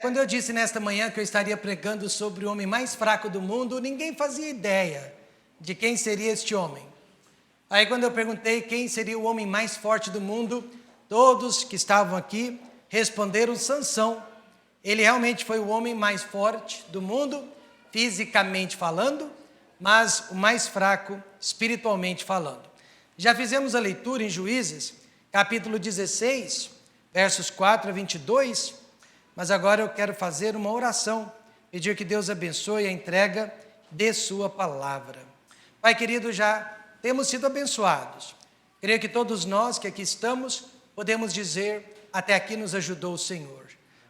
Quando eu disse nesta manhã que eu estaria pregando sobre o homem mais fraco do mundo, ninguém fazia ideia de quem seria este homem. Aí quando eu perguntei quem seria o homem mais forte do mundo, todos que estavam aqui responderam Sansão. Ele realmente foi o homem mais forte do mundo, fisicamente falando, mas o mais fraco espiritualmente falando. Já fizemos a leitura em Juízes, capítulo 16, versos 4 a 22, mas agora eu quero fazer uma oração, pedir que Deus abençoe a entrega de sua palavra. Pai querido, já temos sido abençoados. Creio que todos nós que aqui estamos, podemos dizer, até aqui nos ajudou o Senhor.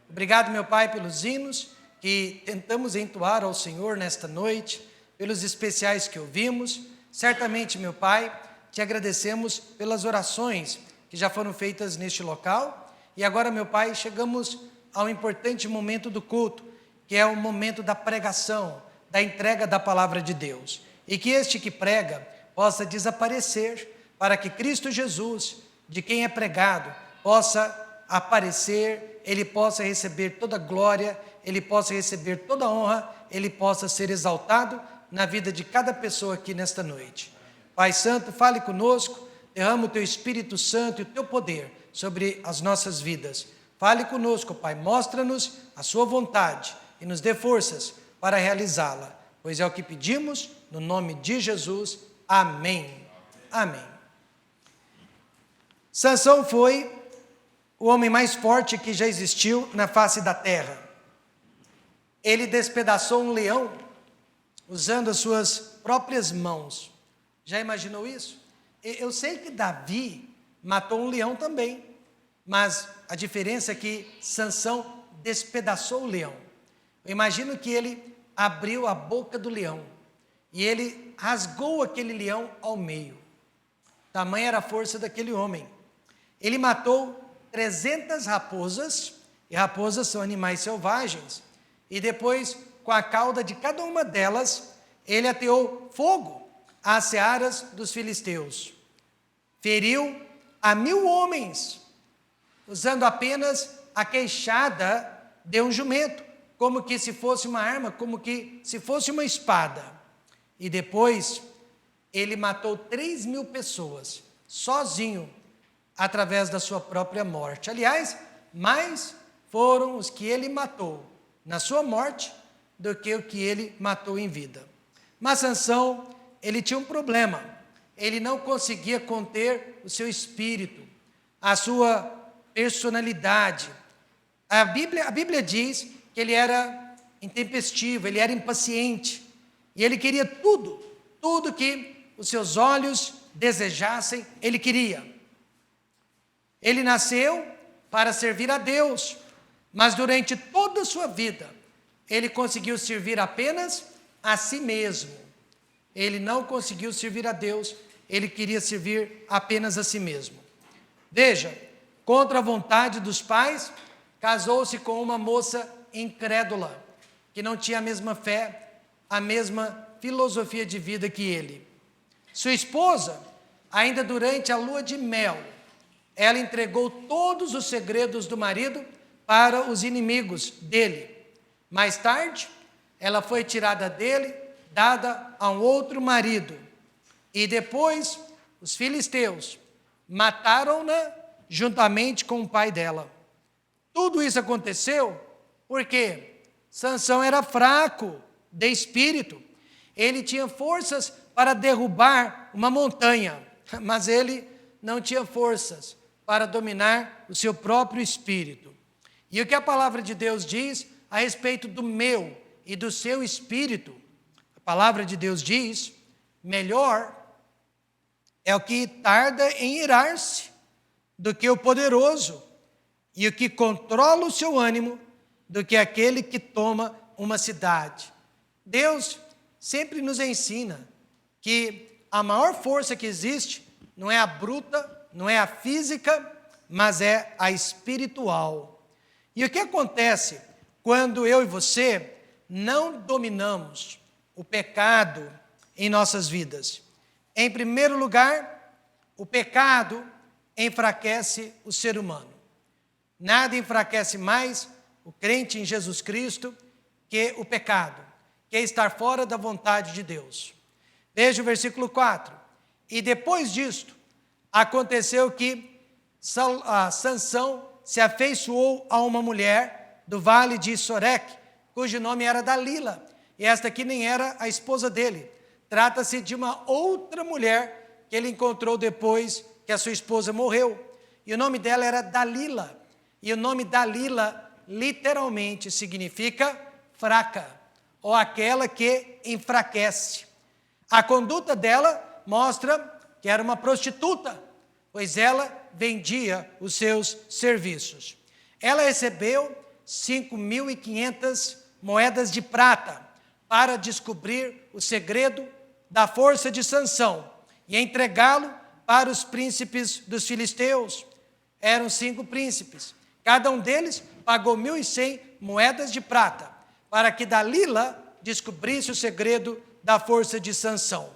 Obrigado, meu Pai, pelos hinos que tentamos entoar ao Senhor nesta noite, pelos especiais que ouvimos. Certamente, meu Pai, te agradecemos pelas orações que já foram feitas neste local. E agora, meu Pai, chegamos ao importante momento do culto, que é o momento da pregação, da entrega da palavra de Deus. E que este que prega possa desaparecer, para que Cristo Jesus, de quem é pregado, possa aparecer, ele possa receber toda glória, ele possa receber toda honra, ele possa ser exaltado na vida de cada pessoa aqui nesta noite. Pai Santo, fale conosco, derrama o Teu Espírito Santo e o Teu poder sobre as nossas vidas. Fale conosco, Pai, mostra-nos a Sua vontade e nos dê forças para realizá-la, pois é o que pedimos, no nome de Jesus. Amém. Amém. Sansão foi o homem mais forte que já existiu na face da terra. Ele despedaçou um leão usando as suas próprias mãos. Já imaginou isso? Eu sei que Davi matou um leão também, mas a diferença é que Sansão despedaçou o leão. Eu imagino que ele abriu a boca do leão e ele rasgou aquele leão ao meio. Tamanha era a força daquele homem. Ele matou 300 raposas, e raposas são animais selvagens, e depois, com a cauda de cada uma delas, ele ateou fogo às searas dos filisteus. Feriu a 1000 homens, usando apenas a queixada de um jumento, como que se fosse uma arma, como que se fosse uma espada. E depois, ele matou 3.000 pessoas, sozinho, através da sua própria morte. Aliás, mais foram os que ele matou na sua morte do que o que ele matou em vida. Mas Sansão, ele tinha um problema. Ele não conseguia conter o seu espírito, a sua personalidade. A Bíblia diz que ele era intempestivo, ele era impaciente, e ele queria tudo que os seus olhos desejassem, ele queria. Ele nasceu para servir a Deus, mas durante toda a sua vida, ele conseguiu servir apenas a si mesmo. Ele não conseguiu servir a Deus, ele queria servir apenas a si mesmo. Veja, contra a vontade dos pais, casou-se com uma moça incrédula, que não tinha a mesma fé, a mesma filosofia de vida que ele. Sua esposa, ainda durante a lua de mel, ela entregou todos os segredos do marido para os inimigos dele. Mais tarde, ela foi tirada dele, dada a um outro marido. E depois, os filisteus mataram-na juntamente com o pai dela. Tudo isso aconteceu porque Sansão era fraco de espírito. Ele tinha forças para derrubar uma montanha, mas ele não tinha forças para dominar o seu próprio espírito. E o que a palavra de Deus diz a respeito do meu e do seu espírito? A palavra de Deus diz: melhor é o que tarda em irar-se do que o poderoso, e o que controla o seu ânimo do que aquele que toma uma cidade. Deus sempre nos ensina que a maior força que existe não é a bruta, não é a física, mas é a espiritual. E o que acontece quando eu e você não dominamos o pecado em nossas vidas? Em primeiro lugar, o pecado enfraquece o ser humano. Nada enfraquece mais o crente em Jesus Cristo, que o pecado, que é estar fora da vontade de Deus. Veja o versículo 4. E depois disto, aconteceu que Sansão se afeiçoou a uma mulher do vale de Soreque, cujo nome era Dalila, e esta aqui nem era a esposa dele. Trata-se de uma outra mulher que ele encontrou depois que a sua esposa morreu, e o nome dela era Dalila, e o nome Dalila literalmente significa fraca, ou aquela que enfraquece. A conduta dela mostra que era uma prostituta, pois ela vendia os seus serviços. Ela recebeu 5.500 moedas de prata para descobrir o segredo da força de Sansão e entregá-lo para os príncipes dos filisteus. Eram 5 príncipes. Cada um deles pagou 1.100 moedas de prata para que Dalila descobrisse o segredo da força de Sansão.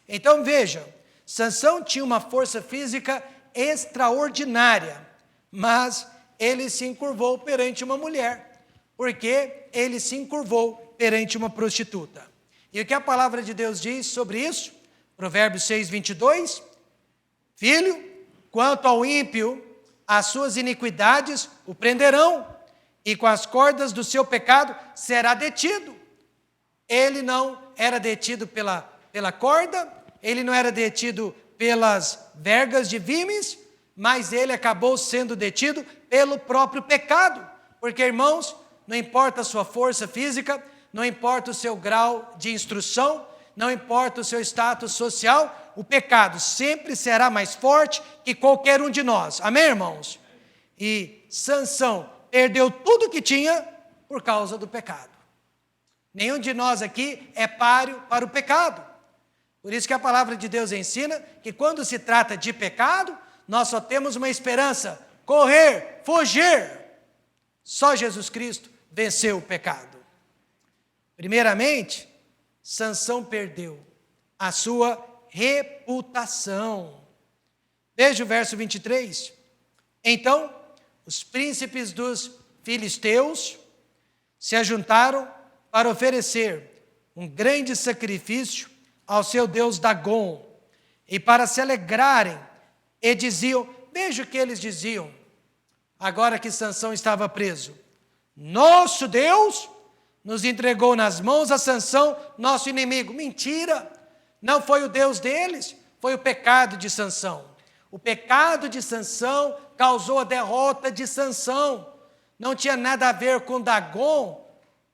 Então veja, Sansão tinha uma força física extraordinária, mas ele se encurvou perante uma mulher, porque ele se encurvou perante uma prostituta. E o que a palavra de Deus diz sobre isso? Provérbios 6:22, filho, quanto ao ímpio, as suas iniquidades o prenderão, e com as cordas do seu pecado será detido. Ele não era detido pela corda, ele não era detido pelas vergas de vimes, mas ele acabou sendo detido pelo próprio pecado. Porque, irmãos, não importa a sua força física, não importa o seu grau de instrução, não importa o seu status social, o pecado sempre será mais forte que qualquer um de nós. Amém, irmãos? E Sansão perdeu tudo que tinha por causa do pecado. Nenhum de nós aqui é páreo para o pecado. Por isso que a palavra de Deus ensina que quando se trata de pecado, nós só temos uma esperança: correr, fugir. Só Jesus Cristo venceu o pecado. Primeiramente, Sansão perdeu a sua reputação. Veja o verso 23. Então, os príncipes dos filisteus se ajuntaram para oferecer um grande sacrifício ao seu deus Dagom, e para se alegrarem, e diziam, veja o que eles diziam, agora que Sansão estava preso: nosso Deus nos entregou nas mãos a Sansão, nosso inimigo. Mentira! Não foi o Deus deles, foi o pecado de Sansão. O pecado de Sansão causou a derrota de Sansão. Não tinha nada a ver com Dagom.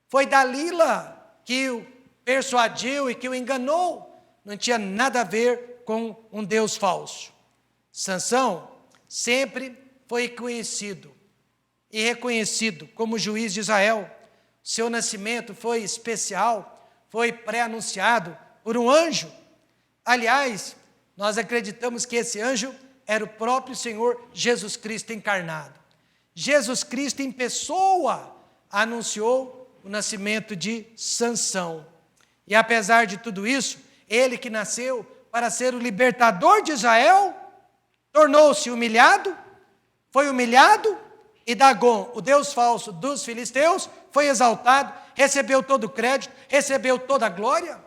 Foi Dalila que o persuadiu e que o enganou. Não tinha nada a ver com um Deus falso. Sansão sempre foi conhecido e reconhecido como juiz de Israel. Seu nascimento foi especial, foi pré-anunciado por um anjo. Aliás, nós acreditamos que esse anjo era o próprio Senhor Jesus Cristo encarnado. Jesus Cristo em pessoa anunciou o nascimento de Sansão. E apesar de tudo isso, ele que nasceu para ser o libertador de Israel, tornou-se humilhado, foi humilhado, e Dagom, o deus falso dos filisteus, foi exaltado, recebeu todo o crédito, recebeu toda a glória.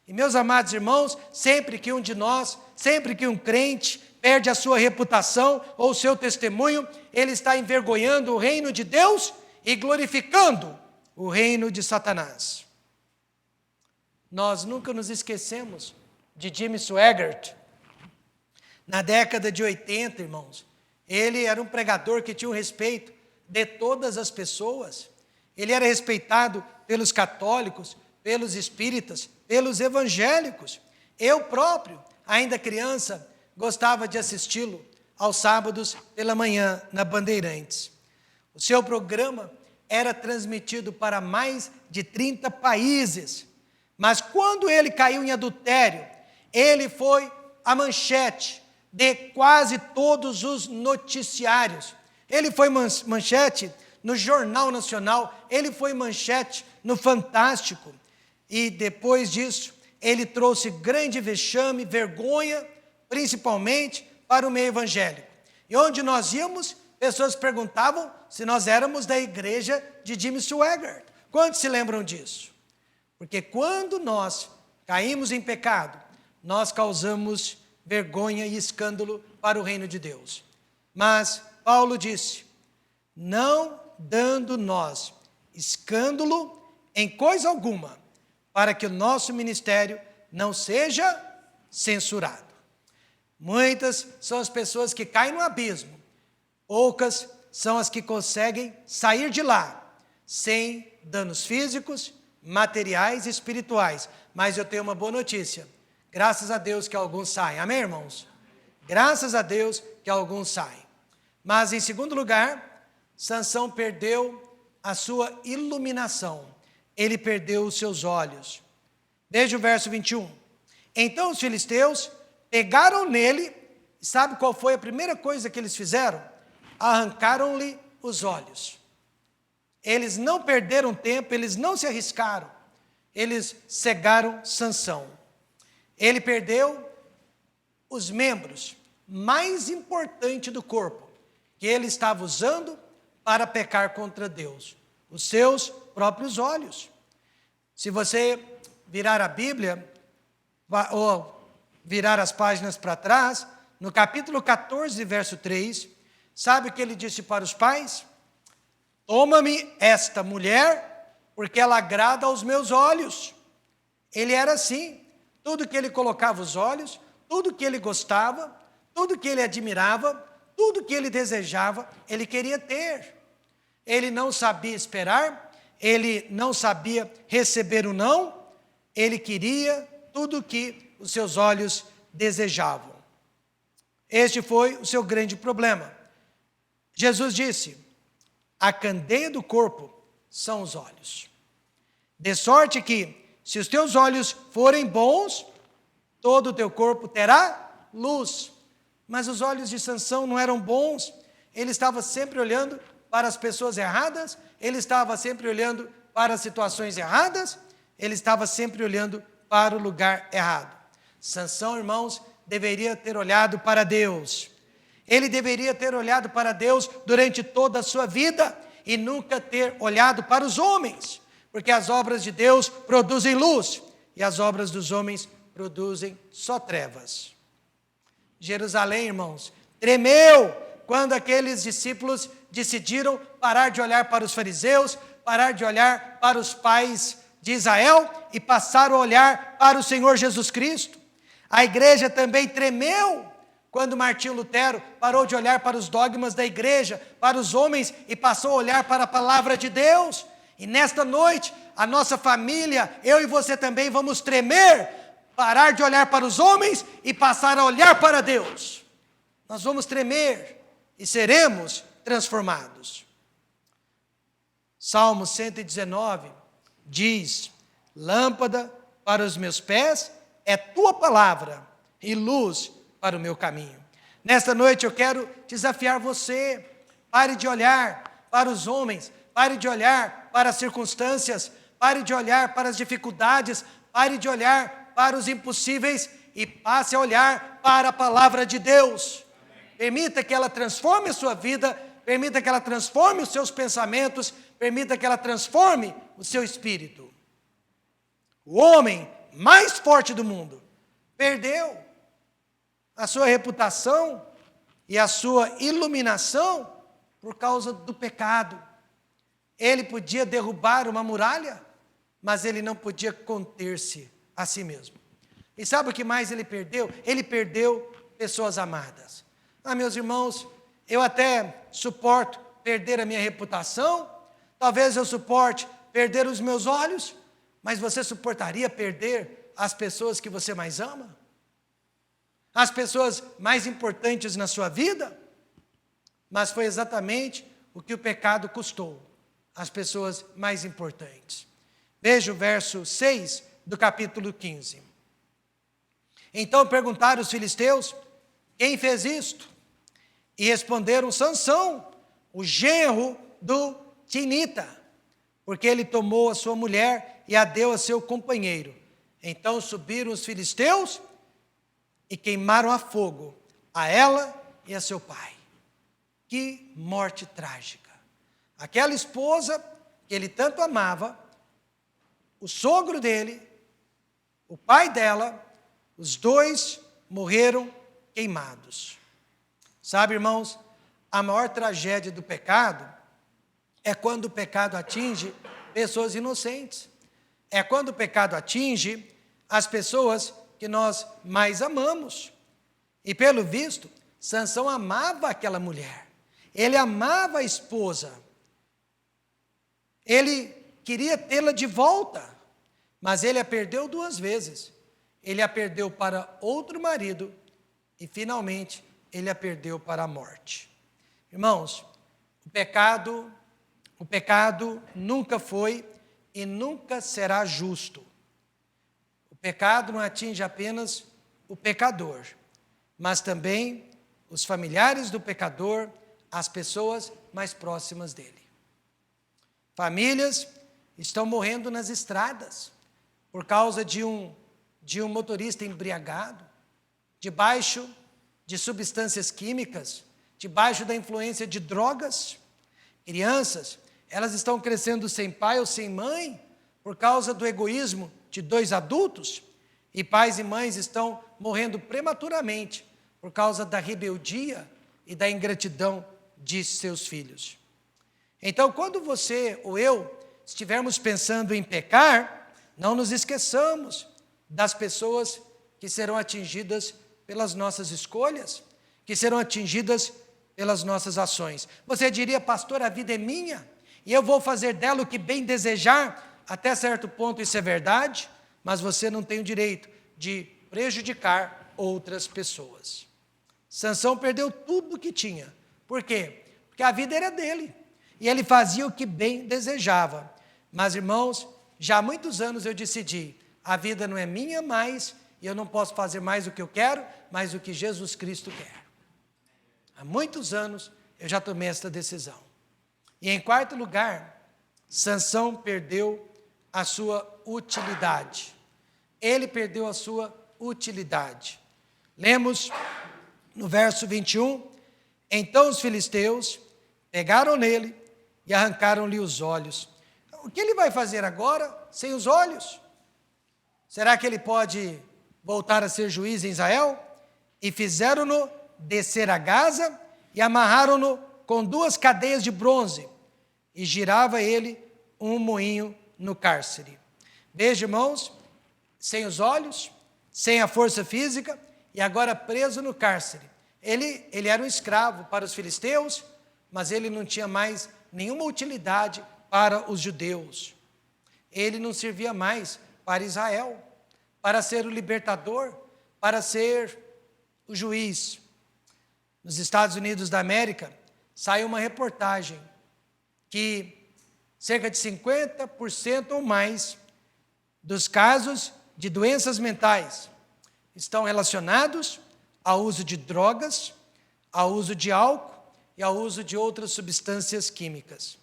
E meus amados irmãos, sempre que um de nós, sempre que um crente perde a sua reputação ou o seu testemunho, ele está envergonhando o reino de Deus e glorificando o reino de Satanás. Nós nunca nos esquecemos de Jimmy Swaggart. Na década de 80, irmãos, ele era um pregador que tinha o respeito de todas as pessoas. Ele era respeitado pelos católicos, pelos espíritas, pelos evangélicos. Eu próprio, ainda criança, gostava de assisti-lo aos sábados pela manhã na Bandeirantes. O seu programa era transmitido para mais de 30 países. Mas quando ele caiu em adultério, ele foi a manchete de quase todos os noticiários. Ele foi manchete no Jornal Nacional, ele foi manchete no Fantástico. E depois disso, ele trouxe grande vexame, vergonha, principalmente para o meio evangélico. E onde nós íamos, pessoas perguntavam se nós éramos da igreja de Jimmy Swaggart. Quantos se lembram disso? Porque quando nós caímos em pecado, nós causamos vergonha e escândalo para o reino de Deus. Mas Paulo disse, não dando nós escândalo em coisa alguma, para que o nosso ministério não seja censurado. Muitas são as pessoas que caem no abismo, poucas são as que conseguem sair de lá, sem danos físicos, materiais e espirituais. Mas eu tenho uma boa notícia, graças a Deus que alguns saem, amém, irmãos? Graças a Deus que alguns saem. Mas em segundo lugar, Sansão perdeu a sua iluminação, ele perdeu os seus olhos. Veja o verso 21. Então os filisteus pegaram nele, sabe qual foi a primeira coisa que eles fizeram? Arrancaram-lhe os olhos. Eles não perderam tempo, eles não se arriscaram, eles cegaram Sansão. Ele perdeu os membros mais importantes do corpo, que ele estava usando para pecar contra Deus, os seus próprios olhos. Se você virar a Bíblia, ou virar as páginas para trás, no capítulo 14, verso 3, sabe o que ele disse para os pais? Toma-me esta mulher, porque ela agrada aos meus olhos. Ele era assim, tudo que ele colocava os olhos, tudo que ele gostava, tudo que ele admirava, tudo que ele desejava, ele queria ter. Ele não sabia esperar, ele não sabia receber o não, ele queria tudo que os seus olhos desejavam. Este foi o seu grande problema. Jesus disse, a candeia do corpo são os olhos. De sorte que, se os teus olhos forem bons, todo o teu corpo terá luz. Mas os olhos de Sansão não eram bons, ele estava sempre olhando para as pessoas erradas, ele estava sempre olhando para as situações erradas, ele estava sempre olhando para o lugar errado. Sansão, irmãos, deveria ter olhado para Deus. Ele deveria ter olhado para Deus durante toda a sua vida e nunca ter olhado para os homens, porque as obras de Deus produzem luz e as obras dos homens produzem só trevas. Jerusalém, irmãos, tremeu quando aqueles discípulos decidiram parar de olhar para os fariseus, parar de olhar para os pais de Israel e passaram a olhar para o Senhor Jesus Cristo. A igreja também tremeu quando Martinho Lutero parou de olhar para os dogmas da igreja, para os homens e passou a olhar para a palavra de Deus. E nesta noite, a nossa família, eu e você também vamos tremer, parar de olhar para os homens e passar a olhar para Deus. Nós vamos tremer e seremos transformados. Salmo 119 diz, lâmpada para os meus pés é tua palavra e luz para o meu caminho. Nesta noite eu quero desafiar você, pare de olhar para os homens, pare de olhar para as circunstâncias, pare de olhar para as dificuldades, pare de olhar para os impossíveis e passe a olhar para a palavra de Deus. Permita que ela transforme a sua vida, permita que ela transforme os seus pensamentos, permita que ela transforme o seu espírito. O homem mais forte do mundo perdeu a sua reputação e a sua iluminação por causa do pecado. Ele podia derrubar uma muralha, mas ele não podia conter-se a si mesmo. E sabe o que mais ele perdeu? Ele perdeu pessoas amadas. Meus irmãos, eu até suporto perder a minha reputação, talvez eu suporte perder os meus olhos, mas você suportaria perder as pessoas que você mais ama? As pessoas mais importantes na sua vida? Mas foi exatamente o que o pecado custou, as pessoas mais importantes. Veja o verso 6 do capítulo 15. Então perguntaram os filisteus, quem fez isto? E responderam, Sansão, o genro do Tinita, porque ele tomou a sua mulher e a deu a seu companheiro. Então subiram os filisteus e queimaram a fogo a ela e a seu pai. Que morte trágica. Aquela esposa que ele tanto amava, o sogro dele, o pai dela, os dois morreram queimados. Sabe, irmãos, a maior tragédia do pecado é quando o pecado atinge pessoas inocentes. É quando o pecado atinge as pessoas que nós mais amamos. E pelo visto, Sansão amava aquela mulher. Ele amava a esposa. Ele queria tê-la de volta, mas ele a perdeu 2 vezes. Ele a perdeu para outro marido e, finalmente, ele a perdeu para a morte. Irmãos, o pecado nunca foi e nunca será justo. O pecado não atinge apenas o pecador, mas também os familiares do pecador, as pessoas mais próximas dele. Famílias estão morrendo nas estradas por causa de um motorista embriagado, debaixo de substâncias químicas, debaixo da influência de drogas. Crianças, elas estão crescendo sem pai ou sem mãe por causa do egoísmo de 2 adultos, e pais e mães estão morrendo prematuramente por causa da rebeldia e da ingratidão de seus filhos. Então, quando você ou eu estivermos pensando em pecar, não nos esqueçamos das pessoas que serão atingidas pelas nossas escolhas, que serão atingidas pelas nossas ações. Você diria, pastor, a vida é minha e eu vou fazer dela o que bem desejar. Até certo ponto isso é verdade, mas você não tem o direito de prejudicar outras pessoas. Sansão perdeu tudo o que tinha. Por quê? Porque a vida era dele e ele fazia o que bem desejava. Mas, irmãos, já há muitos anos eu decidi, a vida não é minha mais e eu não posso fazer mais o que eu quero, mas o que Jesus Cristo quer. Há muitos anos eu já tomei esta decisão. E em quarto lugar, Sansão perdeu a sua utilidade. Ele perdeu a sua utilidade. Lemos no verso 21, então os filisteus pegaram nele e arrancaram-lhe os olhos. O que ele vai fazer agora sem os olhos? Será que ele pode voltar a ser juiz em Israel? E fizeram-no descer a Gaza e amarraram-no com 2 cadeias de bronze e girava ele um moinho no cárcere. Veja, irmãos, sem os olhos, sem a força física e agora preso no cárcere. Ele era um escravo para os filisteus, mas ele não tinha mais nenhuma utilidade para os judeus. Ele não servia mais para Israel, para ser o libertador, para ser o juiz. Nos Estados Unidos da América, saiu uma reportagem que cerca de 50% ou mais dos casos de doenças mentais estão relacionados ao uso de drogas, ao uso de álcool e ao uso de outras substâncias químicas.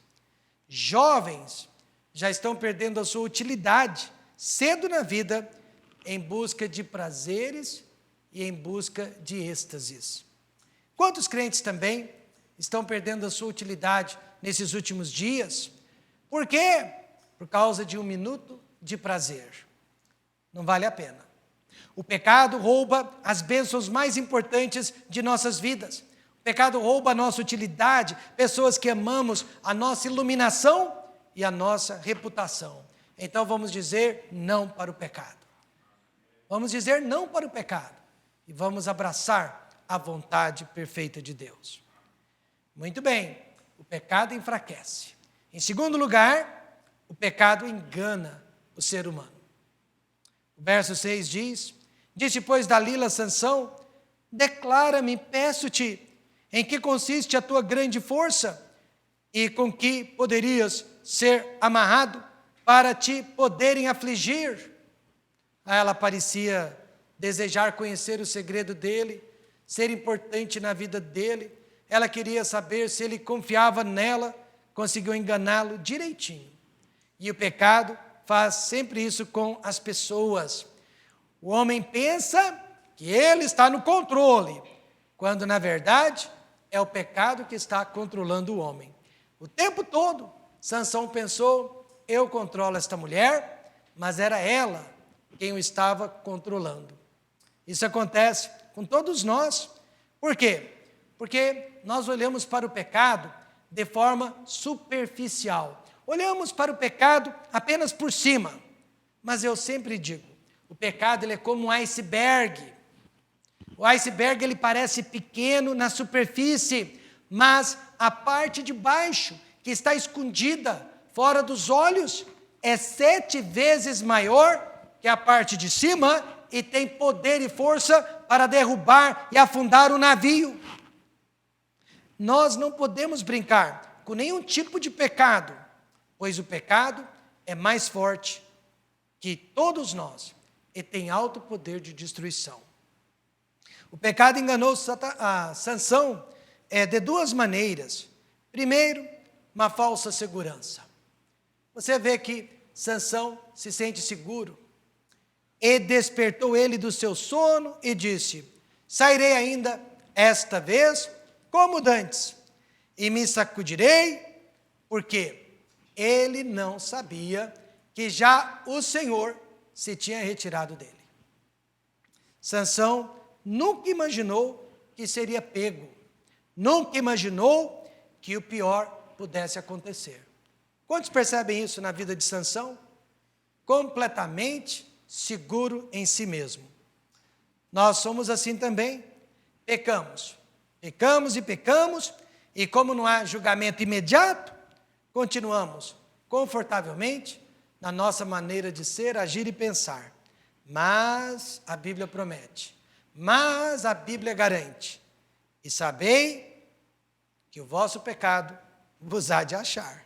Jovens já estão perdendo a sua utilidade cedo na vida em busca de prazeres e em busca de êxtases. Quantos crentes também estão perdendo a sua utilidade nesses últimos dias? Por quê? Por causa de 1 minuto de prazer. Não vale a pena. O pecado rouba as bênçãos mais importantes de nossas vidas. O pecado rouba a nossa utilidade, pessoas que amamos, a nossa iluminação e a nossa reputação. Então vamos dizer não para o pecado. Vamos dizer não para o pecado e vamos abraçar a vontade perfeita de Deus. Muito bem, o pecado enfraquece. Em segundo lugar, o pecado engana o ser humano. O verso 6 diz, disse, pois, Dalila a Sansão, declara-me, peço-te, em que consiste a tua grande força e com que poderias ser amarrado para te poderem afligir. Ela parecia desejar conhecer o segredo dele, ser importante na vida dele. Ela queria saber se ele confiava nela, conseguiu enganá-lo direitinho. E o pecado faz sempre isso com as pessoas. O homem pensa que ele está no controle, quando na verdade é o pecado que está controlando o homem. O tempo todo, Sansão pensou, eu controlo esta mulher, mas era ela quem o estava controlando. Isso acontece com todos nós. Por quê? Porque nós olhamos para o pecado de forma superficial. Olhamos para o pecado apenas por cima. Mas eu sempre digo, o pecado ele é como um iceberg. O iceberg ele parece pequeno na superfície, mas a parte de baixo, que está escondida fora dos olhos, é 7 vezes maior que a parte de cima e tem poder e força para derrubar e afundar o navio. Nós não podemos brincar com nenhum tipo de pecado, pois o pecado é mais forte que todos nós e tem alto poder de destruição. O pecado enganou Sansão de 2 maneiras. Primeiro, uma falsa segurança. Você vê que Sansão se sente seguro. E despertou ele do seu sono e disse, sairei ainda esta vez como dantes, e me sacudirei, porque ele não sabia que já o Senhor se tinha retirado dele. Sansão nunca imaginou que seria pego, nunca imaginou que o pior pudesse acontecer. Quantos percebem isso na vida de Sansão? Completamente seguro em si mesmo. Nós somos assim também, pecamos, e como não há julgamento imediato, continuamos confortavelmente na nossa maneira de ser, agir e pensar. Mas a Bíblia promete, mas a Bíblia garante, e sabei que o vosso pecado vos há de achar.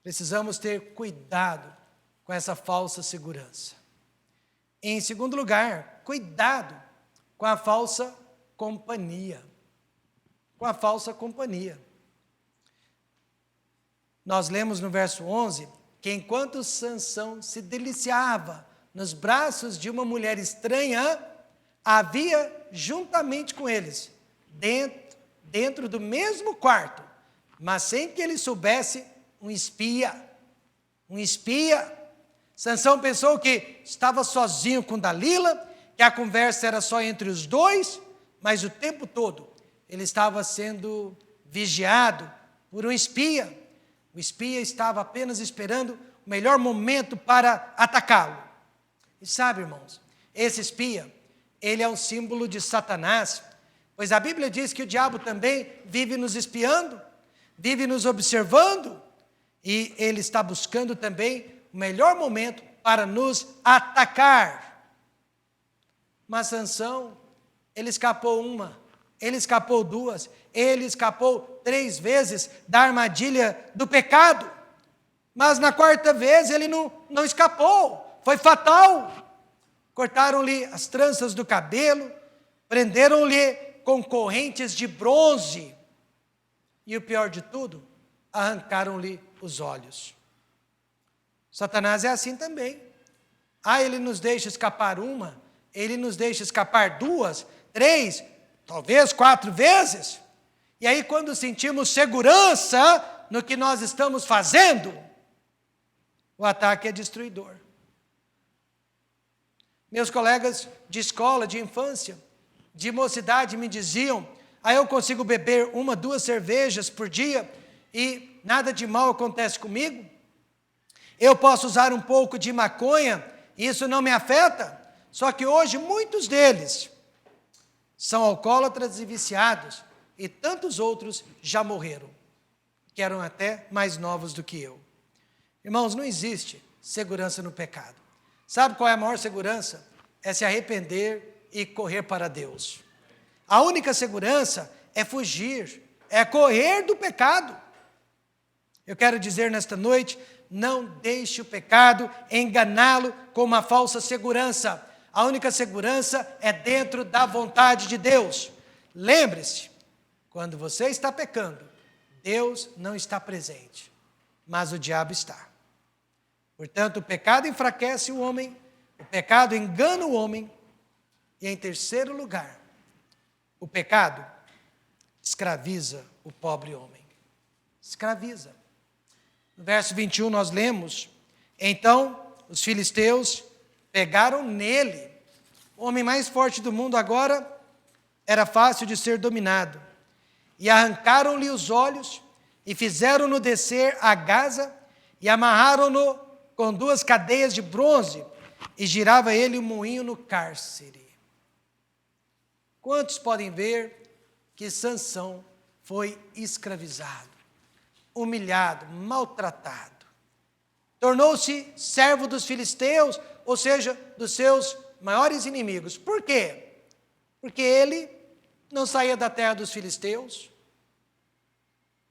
Precisamos ter cuidado com essa falsa segurança. Em segundo lugar, cuidado com a falsa companhia. Com a falsa companhia. Nós lemos no verso 11, que enquanto Sansão se deliciava nos braços de uma mulher estranha, havia juntamente com eles, dentro do mesmo quarto, mas sem que ele soubesse, um espia. Um espia. Sansão pensou que estava sozinho com Dalila, que a conversa era só entre os dois, mas o tempo todo ele estava sendo vigiado por um espia. O espia estava apenas esperando o melhor momento para atacá-lo. E sabe, irmãos, esse espia, ele é um símbolo de Satanás, pois a Bíblia diz que o diabo também vive nos espiando, vive nos observando, e ele está buscando também o melhor momento para nos atacar. Mas Sansão, ele escapou uma, ele escapou 2, ele escapou 3 vezes da armadilha do pecado. Mas na 4ª vez ele não escapou, foi fatal. Cortaram-lhe as tranças do cabelo, prenderam-lhe com correntes de bronze. E o pior de tudo, arrancaram-lhe os olhos. Satanás é assim também. Ele nos deixa escapar uma, ele nos deixa escapar 2, 3, talvez 4 vezes. E aí quando sentimos segurança no que nós estamos fazendo, o ataque é destruidor. Meus colegas de escola, de infância, de mocidade me diziam, eu consigo beber 1, 2 cervejas por dia e nada de mal acontece comigo? Eu posso usar um pouco de maconha e isso não me afeta? Só que hoje muitos deles são alcoólatras e viciados e tantos outros já morreram, que eram até mais novos do que eu. Irmãos, não existe segurança no pecado. Sabe qual é a maior segurança? É se arrepender e correr para Deus. A única segurança é fugir, é correr do pecado. Eu quero dizer nesta noite, não deixe o pecado enganá-lo com uma falsa segurança. A única segurança é dentro da vontade de Deus. Lembre-se, quando você está pecando, Deus não está presente, mas o diabo está. Portanto, o pecado enfraquece o homem, o pecado engana o homem, e em terceiro lugar, o pecado, escraviza o pobre homem. Escraviza. No verso 21 nós lemos: então os filisteus pegaram nele. O homem mais forte do mundo agora era fácil de ser dominado. E arrancaram-lhe os olhos e fizeram-no descer a Gaza e amarraram-no com 2 cadeias de bronze e girava ele um moinho no cárcere. Quantos podem ver que Sansão foi escravizado, humilhado, maltratado? Tornou-se servo dos filisteus, ou seja, dos seus maiores inimigos. Por quê? Porque ele não saía da terra dos filisteus.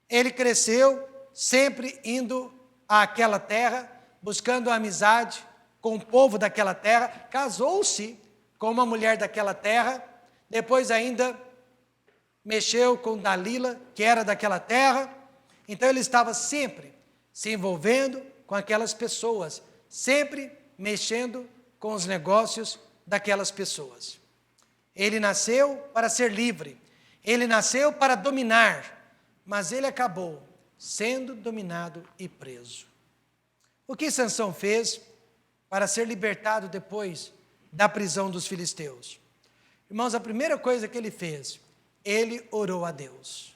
Ele cresceu sempre indo àquela terra, buscando a amizade com o povo daquela terra, casou-se com uma mulher daquela terra, depois ainda mexeu com Dalila, que era daquela terra. Então ele estava sempre se envolvendo com aquelas pessoas, sempre mexendo com os negócios daquelas pessoas. Ele nasceu para ser livre, ele nasceu para dominar, mas ele acabou sendo dominado e preso. O que Sansão fez para ser libertado depois da prisão dos filisteus? Irmãos, a primeira coisa que ele fez, ele orou a Deus.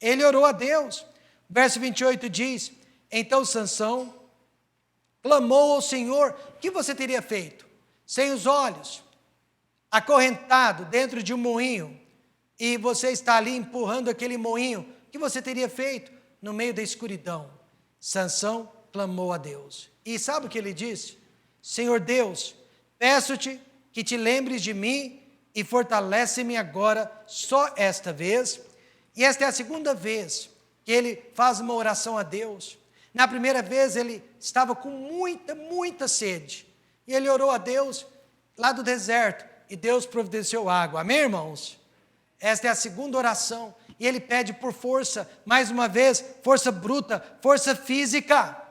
Ele orou a Deus. Verso 28 diz: então Sansão clamou ao Senhor. O que você teria feito? Sem os olhos, acorrentado dentro de um moinho, e você está ali empurrando aquele moinho, o que você teria feito? No meio da escuridão, Sansão clamou a Deus. E sabe o que ele disse? Senhor Deus, peço-te que te lembres de mim e fortalece-me agora só esta vez. E esta é a segunda vez que ele faz uma oração a Deus. Na primeira vez ele estava com muita sede. E ele orou a Deus lá do deserto. E Deus providenciou água. Amém, irmãos? Esta é a segunda oração. E ele pede por força, mais uma vez, força bruta, força física.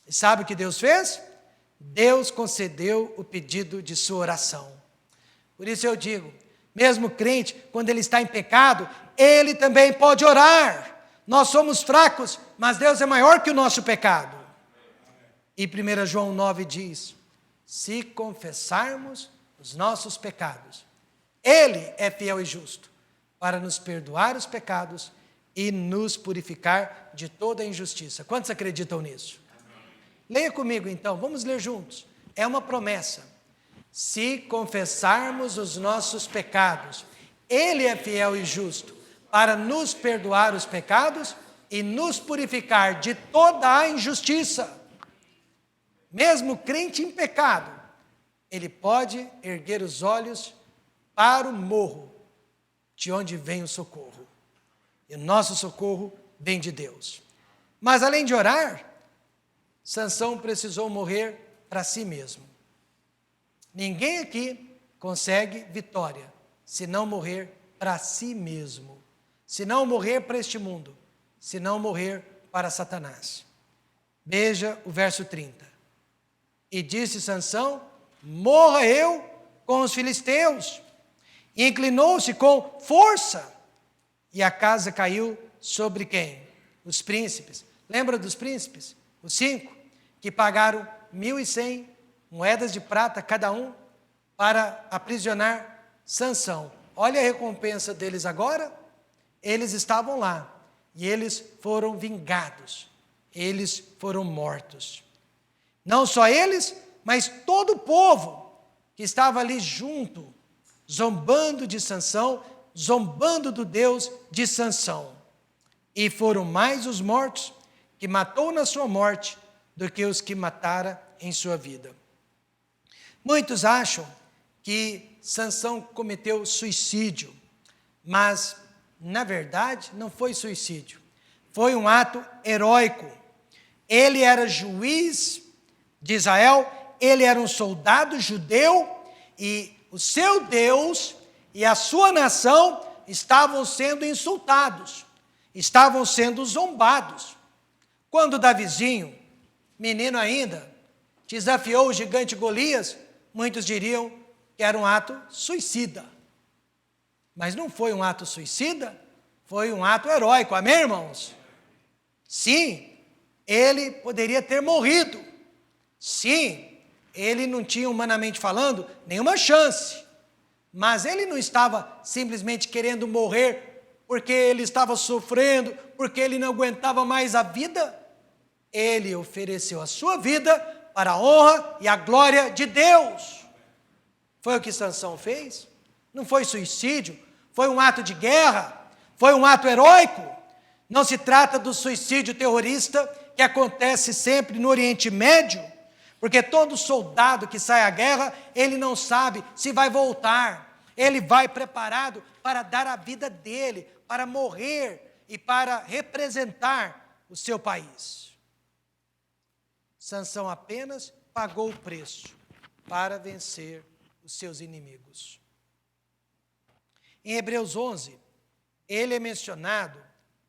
E sabe o que Deus fez? Deus concedeu o pedido de sua oração. Por isso eu digo, mesmo crente, quando ele está em pecado, ele também pode orar. Nós somos fracos, mas Deus é maior que o nosso pecado. E 1 João 9 diz: se confessarmos os nossos pecados, Ele é fiel e justo para nos perdoar os pecados e nos purificar de toda injustiça. Quantos acreditam nisso? Leia comigo então, vamos ler juntos. É uma promessa. Se confessarmos os nossos pecados, Ele é fiel e justo para nos perdoar os pecados e nos purificar de toda a injustiça. Mesmo crente em pecado, ele pode erguer os olhos para o morro, de onde vem o socorro. E o nosso socorro vem de Deus. Mas além de orar, Sansão precisou morrer para si mesmo. Ninguém aqui consegue vitória se não morrer para si mesmo, se não morrer para este mundo, se não morrer para Satanás. Veja o verso 30. E disse Sansão: morra eu com os filisteus. E inclinou-se com força, e a casa caiu sobre quem? Os príncipes. Lembra dos príncipes? Os 5, que pagaram 1.100 moedas de prata cada um para aprisionar Sansão. Olha a recompensa deles agora. Eles estavam lá e eles foram vingados. Eles foram mortos. Não só eles, mas todo o povo que estava ali junto, zombando de Sansão, zombando do Deus de Sansão. E foram mais os mortos que matou na sua morte do que os que matara em sua vida. Muitos acham que Sansão cometeu suicídio, mas, na verdade, não foi suicídio. Foi um ato heróico. Ele era juiz de Israel, ele era um soldado judeu, e o seu Deus e a sua nação estavam sendo insultados, estavam sendo zombados. Quando Davizinho, menino ainda, desafiou o gigante Golias, muitos diriam que era um ato suicida. Mas não foi um ato suicida, foi um ato heróico, amém, irmãos? Sim, ele poderia ter morrido. Sim, ele não tinha, humanamente falando, nenhuma chance. Mas ele não estava simplesmente querendo morrer porque ele estava sofrendo, porque ele não aguentava mais a vida. Ele ofereceu a sua vida para a honra e a glória de Deus. Foi o que Sansão fez? Não foi suicídio, foi um ato de guerra, foi um ato heróico. Não se trata do suicídio terrorista que acontece sempre no Oriente Médio, porque todo soldado que sai à guerra, ele não sabe se vai voltar. Ele vai preparado para dar a vida dele, para morrer e para representar o seu país. Sansão apenas pagou o preço para vencer os seus inimigos. Em Hebreus 11, ele é mencionado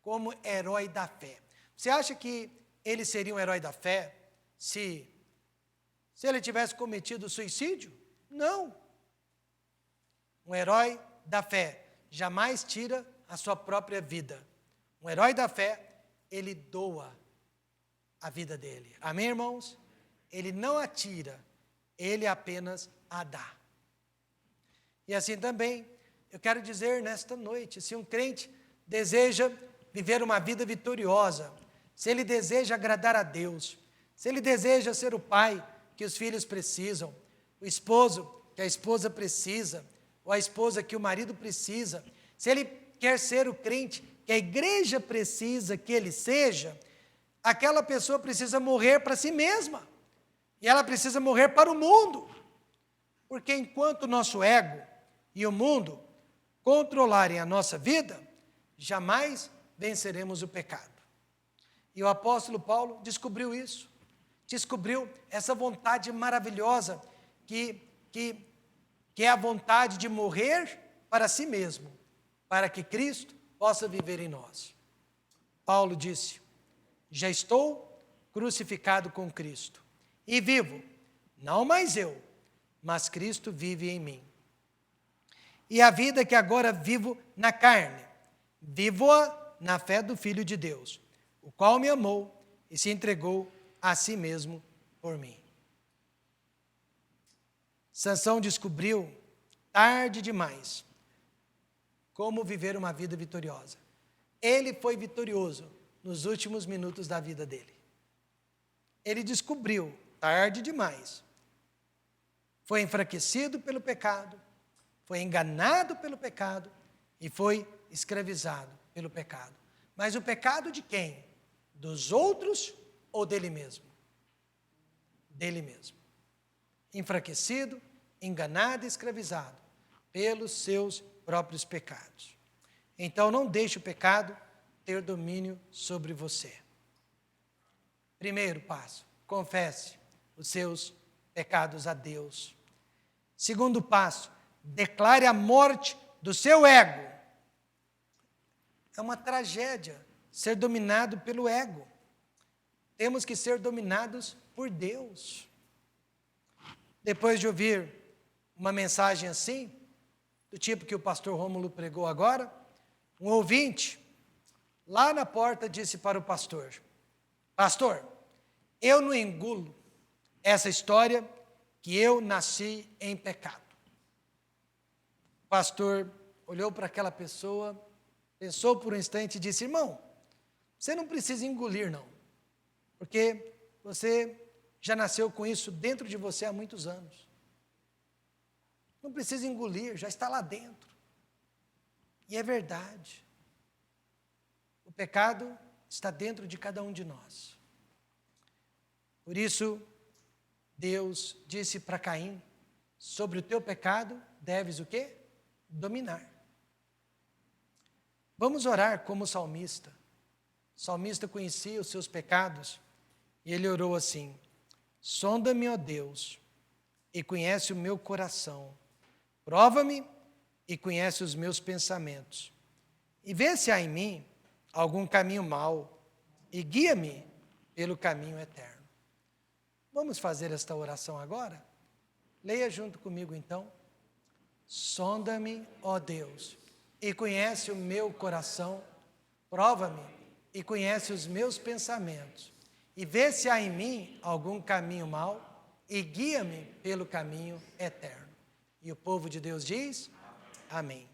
como herói da fé. Você acha que ele seria um herói da fé se ele tivesse cometido suicídio? Não. Um herói da fé jamais tira a sua própria vida. Um herói da fé, ele doa a vida dele. Amém, irmãos? Ele não a tira, ele apenas a dá. E assim também, eu quero dizer nesta noite, se um crente deseja viver uma vida vitoriosa, se ele deseja agradar a Deus, se ele deseja ser o pai que os filhos precisam, o esposo que a esposa precisa, ou a esposa que o marido precisa, se ele quer ser o crente que a igreja precisa que ele seja, aquela pessoa precisa morrer para si mesma, e ela precisa morrer para o mundo, porque enquanto o nosso ego e o mundo controlarem a nossa vida, jamais venceremos o pecado. E o apóstolo Paulo descobriu isso, descobriu essa vontade maravilhosa que é a vontade de morrer para si mesmo, para que Cristo possa viver em nós. Paulo disse: já estou crucificado com Cristo, e vivo, não mais eu, mas Cristo vive em mim. E a vida que agora vivo na carne, vivo-a na fé do Filho de Deus, o qual me amou e se entregou a si mesmo por mim. Sansão descobriu, tarde demais, como viver uma vida vitoriosa. Ele foi vitorioso nos últimos minutos da vida dele. Ele descobriu, tarde demais, foi enfraquecido pelo pecado, foi enganado pelo pecado e foi escravizado pelo pecado. Mas o pecado de quem? Dos outros ou dele mesmo? Dele mesmo. Enfraquecido, enganado e escravizado pelos seus próprios pecados. Então não deixe o pecado ter domínio sobre você. Primeiro passo, confesse os seus pecados a Deus. Segundo passo, declare a morte do seu ego. É uma tragédia ser dominado pelo ego. Temos que ser dominados por Deus. Depois de ouvir uma mensagem assim, do tipo que o pastor Rômulo pregou agora, um ouvinte, lá na porta, disse para o pastor: pastor, eu não engulo essa história que eu nasci em pecado. O pastor olhou para aquela pessoa, pensou por um instante e disse: irmão, você não precisa engolir não, porque você já nasceu com isso dentro de você há muitos anos. Não precisa engolir, já está lá dentro. E é verdade. O pecado está dentro de cada um de nós. Por isso, Deus disse para Caim: sobre o teu pecado deves o quê? Dominar. Vamos orar como o salmista. O salmista conhecia os seus pecados e ele orou assim: sonda-me, ó Deus, e conhece o meu coração. Prova-me e conhece os meus pensamentos. E vê se há em mim algum caminho mau e guia-me pelo caminho eterno. Vamos fazer esta oração agora? Leia junto comigo então. Sonda-me, ó Deus, e conhece o meu coração. prova-me e conhece os meus pensamentos, e vê se há em mim algum caminho mau, e guia-me pelo caminho eterno. E o povo de Deus diz: amém.